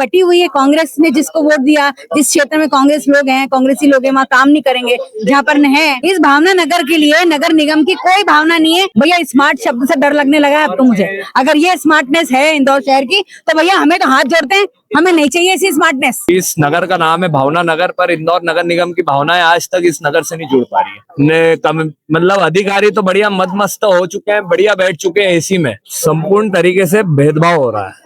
बटी हुई है। कांग्रेस ने जिसको वोट दिया, जिस क्षेत्र में कांग्रेस लोग हैं, कांग्रेसी लोग हैं, वहाँ काम नहीं करेंगे। जहाँ पर न है, इस भावना नगर के लिए नगर निगम की कोई भावना नहीं है। भैया स्मार्ट शब्द से डर लगने लगा है अब तो मुझे। अगर ये स्मार्टनेस है इंदौर शहर की तो भैया हमें तो हाथ जोड़ते हैं, हमें नहीं चाहिए ऐसी स्मार्टनेस। इस नगर का नाम है भावना नगर, पर इंदौर नगर निगम की भावनाएं आज तक इस नगर से नहीं जुड़ पा रही है। मतलब अधिकारी तो बढ़िया मदमस्त हो चुके हैं, बढ़िया बैठ चुके हैं एसी में। संपूर्ण तरीके से भेदभाव हो रहा है।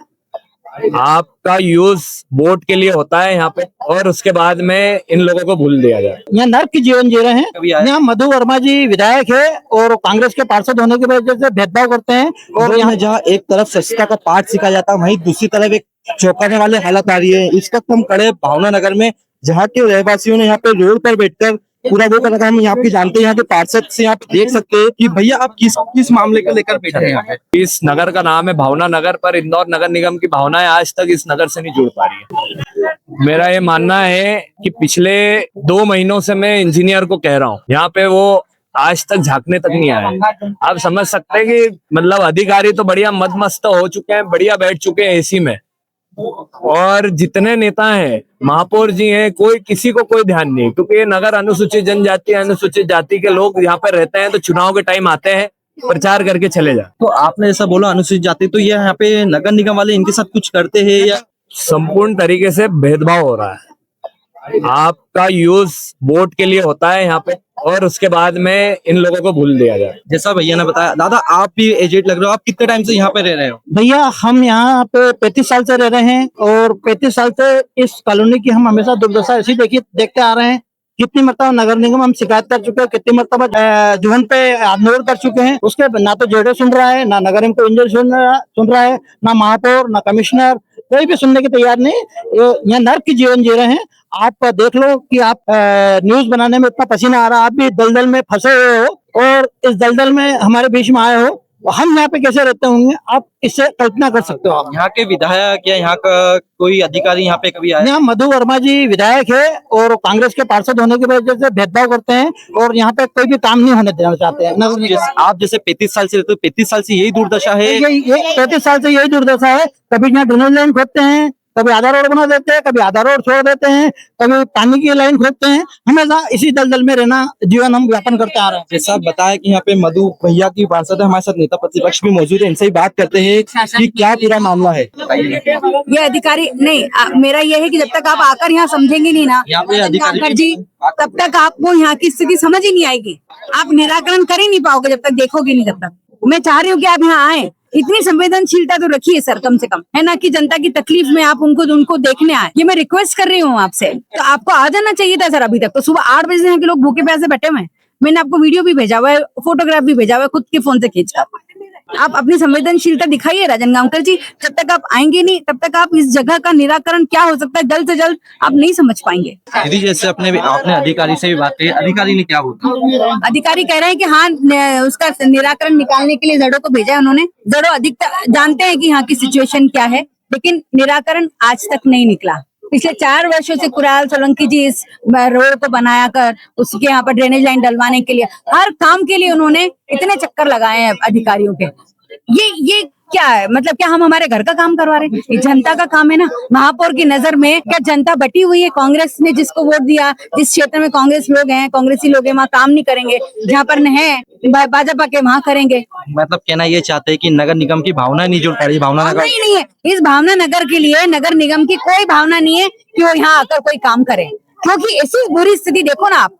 आपका यूज वोट के लिए होता है यहाँ पे, और उसके बाद में इन लोगों को भूल दिया जाए। यहाँ नर्क की जीवन जी रहे हैं। यहाँ मधु वर्मा जी विधायक है और कांग्रेस के पार्षद होने की वजह से भेदभाव करते हैं। और यहाँ जहाँ एक तरफ स्वच्छता का पाठ सिखाया जाता है, वहीं दूसरी तरफ एक चौंकाने वाले हालत आ रही है। इस वक्त हम खड़े भावना नगर में, जहाँ के रहवासियों ने यहाँ पे रोड पर बैठकर पूरा वो कर रखा है। हम यहाँ पे जानते हैं, यहाँ के पार्षद से आप देख सकते हैं कि भैया आप किस मामले को लेकर बैठे हैं यहाँ पे। इस नगर का नाम है भावना नगर, पर इंदौर नगर निगम की भावनाएं आज तक इस नगर से नहीं जुड़ पा रही है। मेरा ये मानना है कि पिछले 2 महीनों से मैं इंजीनियर को कह रहा हूँ, यहाँ पे वो आज तक झांकने तक नहीं आए। आप समझ सकते हैं कि मतलब अधिकारी तो बढ़िया मदमस्त हो चुके हैं, बढ़िया बैठ चुके हैं एसी में। और जितने नेता हैं, महापौर जी हैं, कोई किसी को कोई ध्यान नहीं, क्योंकि ये नगर अनुसूचित जनजाति, अनुसूचित जाति के लोग यहाँ पर रहते हैं। तो चुनाव के टाइम आते हैं, प्रचार करके चले जाते। तो आपने ऐसा बोला अनुसूचित जाति, तो ये यहाँ पे नगर निगम वाले इनके साथ कुछ करते हैं या? संपूर्ण तरीके से भेदभाव हो रहा है। आपका यूज वोट के लिए होता है यहाँ पे, और उसके बाद में इन लोगों को भूल दिया जाए। जैसा भैया ने बताया, दादा आप भी एजेड लग रहे हो, आप कितने टाइम से यहाँ पे रह रहे हो? भैया हम यहाँ पे 35 साल से रह रहे हैं और 35 साल से इस कॉलोनी की हम हमेशा दुर्दशा ऐसी देखते आ रहे हैं। कितनी मरतबा नगर निगम हम शिकायत कर चुके हैं, कितनी मरतबा जुहन पे आंदोलन कर चुके हैं। उसके ना तो जेडो सुन रहा है, ना नगर निगम इंजीनियर सुन रहा है, ना महापौर, ना कमिश्नर, कोई भी सुनने की तैयार नहीं। यहाँ नर्क की जीवन जी रहे हैं। आप देख लो कि आप न्यूज बनाने में इतना पसीना आ रहा है, आप भी दलदल में फंसे हुए हो और इस दलदल में हमारे बीच में आए हो। हम यहाँ पे कैसे रहते होंगे, आप इससे कल्पना कर सकते हो। आप यहाँ के विधायक या यहाँ का कोई अधिकारी यहाँ पे कभी आया? यहाँ मधु वर्मा जी विधायक है और कांग्रेस के पार्षद होने की वजह से भेदभाव करते हैं और यहाँ पे कोई भी काम नहीं होने देना चाहते हैं। आप जैसे 35 साल से रहते हो, 35 साल से यही दुर्दशा है? यही 35 साल से यही दुर्दशा है। कभी यहाँ ड्रेनेज लाइन खोदते हैं, कभी आधा रोड बना देते हैं, कभी आधा रोड छोड़ देते हैं, कभी पानी की लाइन खोदते हैं। हमेशा इसी दलदल में रहना जीवन हम व्यापन करते आ रहे हैं। जैसा बताया कि यहाँ पे मधु भैया की पार्षद है, हमारे साथ नेता प्रतिपक्ष भी मौजूद है, इनसे ही बात करते हैं कि क्या पूरा मामला है। ये अधिकारी नहीं, मेरा ये है कि जब तक आप आकर यहाँ समझेंगे नहीं ना यहाँ पे अधिकारी जी, तब तक आपको यहाँ की स्थिति समझ ही नहीं आएगी। आप निराकरण कर ही नहीं पाओगे जब तक देखोगे नहीं। जब तक मैं चाह रही हूँ कि आप यहाँ आए, इतनी संवेदनशीलता तो रखिए सर, कम से कम, है ना, कि जनता की तकलीफ में आप उनको देखने आए। ये मैं रिक्वेस्ट कर रही हूँ आपसे। तो आपको आ जाना चाहिए था सर। अभी तक तो सुबह 8 बजे से यहाँ के लोग भूखे प्यासे बैठे हुए हैं। मैंने आपको वीडियो भी भेजा हुआ है, फोटोग्राफ भी भेजा हुआ है, खुद के फोन से खींचकर। आप अपनी संवेदनशीलता दिखाइए राजनगांवकर जी। जब तक आप आएंगे नहीं, तब तक आप इस जगह का निराकरण क्या हो सकता है जल्द से जल्द आप नहीं समझ पाएंगे। दीदी जैसे आपने अधिकारी से भी बात की, अधिकारी ने क्या बोला? अधिकारी कह रहे हैं कि हाँ, उसका निराकरण निकालने के लिए जड़ों को भेजा है उन्होंने। जड़ों अधिकतर जानते हैं कि यहाँ की सिचुएशन क्या है, लेकिन निराकरण आज तक नहीं निकला। पिछले 4 वर्षों से कुणाल सोलंकी जी इस रोड को बनाया कर, उसके यहाँ पर ड्रेनेज लाइन डलवाने के लिए, हर काम के लिए उन्होंने इतने चक्कर लगाए हैं अधिकारियों के। ये क्या है, मतलब क्या हम हमारे घर का काम करवा रहे हैं? ये जनता का काम है ना। महापौर की नजर में क्या जनता बटी हुई है? कांग्रेस ने जिसको वोट दिया, जिस क्षेत्र में कांग्रेस लोग हैं, कांग्रेसी लोग हैं, वहाँ काम नहीं करेंगे। जहाँ पर न है भाजपा के, वहाँ करेंगे। मतलब कहना ये चाहते हैं कि नगर निगम की भावना नहीं जुड़ पा रही। भावना नगर नहीं है। इस भावना नगर के लिए नगर निगम की कोई भावना नहीं है कि वो यहाँ आकर कोई काम करे, क्योंकि ऐसी बुरी स्थिति देखो ना आप,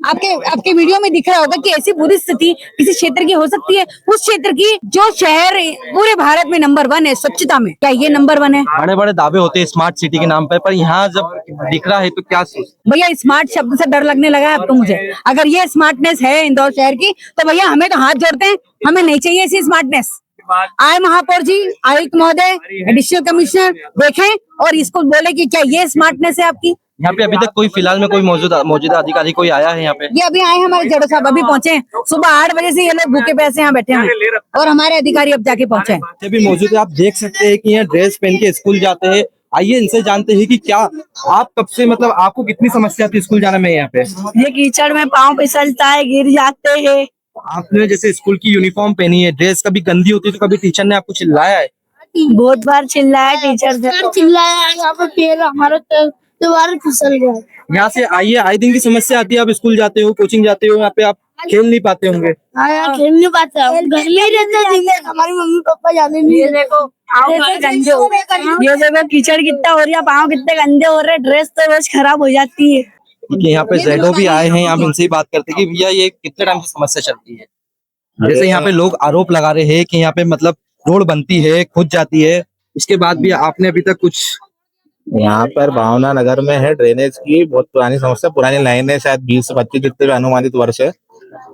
आपके वीडियो में दिख रहा होगा कि ऐसी बुरी स्थिति किसी क्षेत्र की हो सकती है। उस क्षेत्र की जो शहर पूरे भारत में नंबर 1 है स्वच्छता में, क्या ये नंबर 1 है? बड़े बड़े दावे होते हैं स्मार्ट सिटी के नाम पर यहाँ जब दिख रहा है तो क्या सोच? भैया स्मार्ट शब्द से डर लगने लगा है अब तो मुझे। अगर ये स्मार्टनेस है इंदौर शहर की तो भैया हमें तो हाथ जोड़ते हैं, हमें नहीं चाहिए ऐसी स्मार्टनेस। आए महापौर जी, आयुक्त महोदय, एडिशनल कमिश्नर देखें और इसको बोले कि क्या ये स्मार्टनेस है आपकी। यहाँ पे अभी तक कोई फिलहाल में कोई मौजूदा अधिकारी कोई आया है यहाँ पे? ये अभी आए हमारे जड़ो साहब, अभी पहुंचे। सुबह 8 बजे से ये लोग भूखे प्यासे यहाँ बैठे हैं और हमारे अधिकारी अब जाके पहुंचे। भी मौजूद है, आप देख सकते हैं कि यहाँ ड्रेस पहन के स्कूल जाते हैं। आइए इनसे जानते हैं कि क्या आप कब से, मतलब आपको कितनी समस्या थी स्कूल जाने में? यहाँ पे ये कीचड़ में पाँव फिसलता है, गिर जाते हैं। आपने जैसे स्कूल की यूनिफॉर्म पहनी है, ड्रेस कभी गंदी होती है तो कभी टीचर ने आपको चिल्लाया है? बहुत बार चिल्लाया टीचर से, चिल्लाया यहाँ पे पैर हमारा दोबारा फिसल गया। यहाँ से आइए, आए दिन की समस्या आती है, आप स्कूल जाते हो, कोचिंग जाते हो, यहाँ पे आप खेल नहीं पाते होंगे। हाँ खेल नहीं पाता, घर में ही रहते हैं, हमारी मम्मी पापा जाने नहीं। ये देखो गंदे हो, ये देखो कीचड़ कितना हो रही है, पाँव कितने गंदे हो रहे हैं, ड्रेस तो रोज खराब हो जाती है। देखिए यहाँ पे जेडो भी आए हैं, आप इनसे ही बात करते हैं कि भैया ये कितने टाइम से समस्या चलती है। जैसे यहाँ पे लोग आरोप लगा रहे हैं कि यहाँ पे मतलब रोड बनती है, खुद जाती है, इसके बाद भी आपने अभी तक कुछ। यहाँ पर भावना नगर में है ड्रेनेज की बहुत पुरानी समस्या, पुरानी लाइन है, शायद 20 से 25 जितने भी अनुमानित वर्ष है।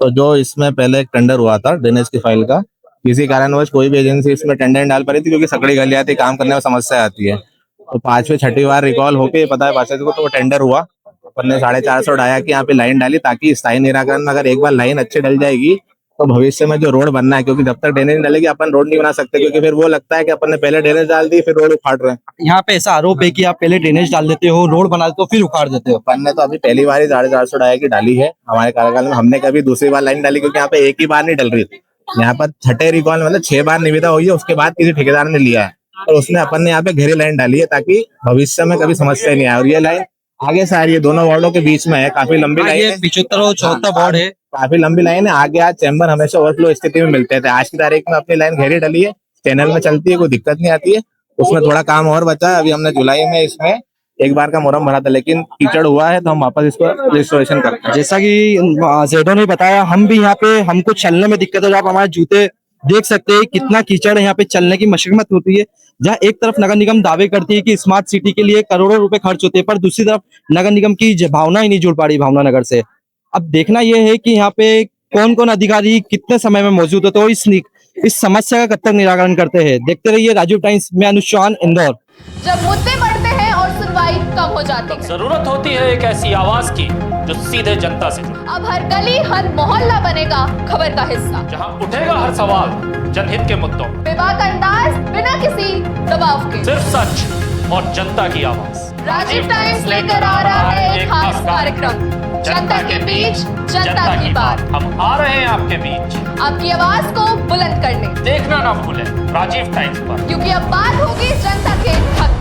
तो जो इसमें पहले एक टेंडर हुआ था ड्रेनेज की फाइल का, किसी कारणवश कोई भी एजेंसी इसमें टेंडर नहीं डाल पा रही थी, क्योंकि सकड़ी गलियां थी, काम करने में समस्या आती है। तो 5वीं 6वीं बार रिकॉल होके पता है पार्षद को, तो वो टेंडर हुआ, अपन ने 450 डाया कि यहाँ पे लाइन डाली, ताकि स्थायी निराकरण, अगर एक बार लाइन अच्छी डल जाएगी तो भविष्य में जो रोड बनना है, क्योंकि जब तक ड्रेनेज डलेगी अपन रोड नहीं बना सकते, क्योंकि फिर वो लगता है कि अपन ने पहले ड्रेनेज डाल दी फिर रोड उखाड़ रहे हैं। यहाँ पे ऐसा आरोप है कि आप पहले ड्रेनेज डाल देते हो, रोड बना देते हो, फिर उखाड़ देते हो। अपन ने तो अभी पहली बार ही 450 डाया की डाली है हमारे कार्यकाल में, हमने कभी दूसरी बार लाइन डाली, क्योंकि यहाँ पे एक ही बार नहीं डल रही थी। यहाँ पर 6ठे रिकॉल मतलब 6 बार निविदा हुई है, उसके बाद किसी ठेकेदार ने लिया है, और उसने अपन ने यहाँ पे गहरी लाइन डाली है, ताकि भविष्य में कभी समस्या नहीं आए। और ये लाइन आगे से आ रही है, दोनों वार्डों के बीच में है, काफी लंबी लाइन है, 75 और 74 वार्ड है, काफी लंबी लाइन है। आगे आज चैम्बर हमेशा ओवरफ्लो स्थिति में मिलते थे, आज की तारीख में अपनी लाइन गहरी डली है, चैनल में चलती है, कोई दिक्कत नहीं आती है। उसमें थोड़ा काम और बचा है, अभी हमने जुलाई में इसमें एक बार का मुहर्रम भरा था, लेकिन कीचड़ हुआ है तो हम वापस इसको रिस्टोरेशन करते हैं। जैसा कि जेडो ने बताया, हम भी यहाँ पे हमको चलने में दिक्कत है। आप हमारे जूते देख सकते हैं, कितना कीचड़ है, यहाँ पे चलने की मशक्कत होती है। जहाँ एक तरफ नगर निगम दावे करती है कि स्मार्ट सिटी के लिए करोड़ों रुपए खर्च होते हैं, पर दूसरी तरफ नगर निगम की भावना ही नहीं जुड़ पा रही भावना नगर से। अब देखना यह है कि यहाँ पे कौन कौन अधिकारी कितने समय में मौजूद होते हैं, इस समस्या का कब तक निराकरण करते हैं। देखते रहिए राजीव टाइम्स में, अनुज चौहान, इंदौर। जब मुद्दे बढ़ते हैं और सुनवाई कम हो जाती है, जरूरत होती है एक ऐसी आवाज की जो सीधे जनता से जुड़े। अब हर गली हर मोहल्ला बनेगा खबर का हिस्सा, जहां उठेगा हर सवाल जनहित के मुद्दों, बेबाक अंदाज, बिना किसी दबाव के, सिर्फ सच और जनता की आवाज। राजीव टाइम्स लेकर आ रहा है एक खास कार्यक्रम, जनता के बीच जनता की बात। हम आ रहे हैं आपके बीच, आपकी आवाज को बुलंद करने। देखना ना भूलें राजीव टाइम्स पर, क्योंकि अब बात होगी जनता के हक